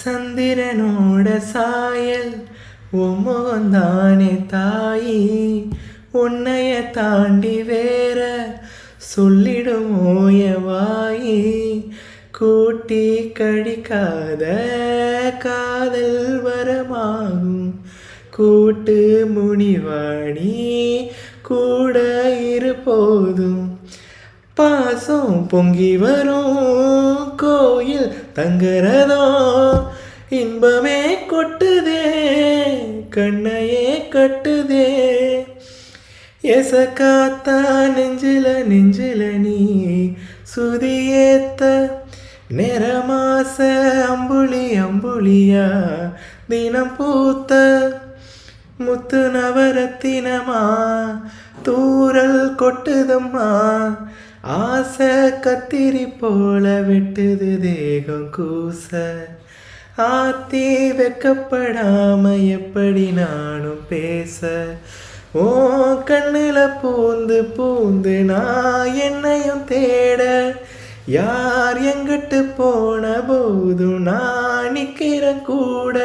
சந்திரனோட சாயல் உமோந்தானே தாயி, உன்னைய தாண்டி வேற சொல்லிடும் ஓயவாயி. கூட்டி கழிக்காத காதல் வரமாகும், கூட்டு முனிவாணி கூட இருப்போதும். பாசம் பொங்கி வரும் கோயில் தங்குறதோ, இன்பமே கொட்டுதே கண்ணையே கட்டுதே. எசக்காத்தா நெஞ்சில நெஞ்சில நீ சுதியேத்த, நிறமாச அம்புலி அம்புலியா தினம் பூத்த. முத்து நவரத்தினமா தூரல் கொட்டுதம்மா, ஆசை கத்திரி போல வெட்டுது தேகம் கூச. ஆத்தி வெக்கப்படாம எப்படி நானும் பேச, ஓ கண்ணுல பூந்து பூந்து நான் என்னையும் தேட. யார் எங்கிட்டு போன போதும் நான் நிக்கிறேன் கூட.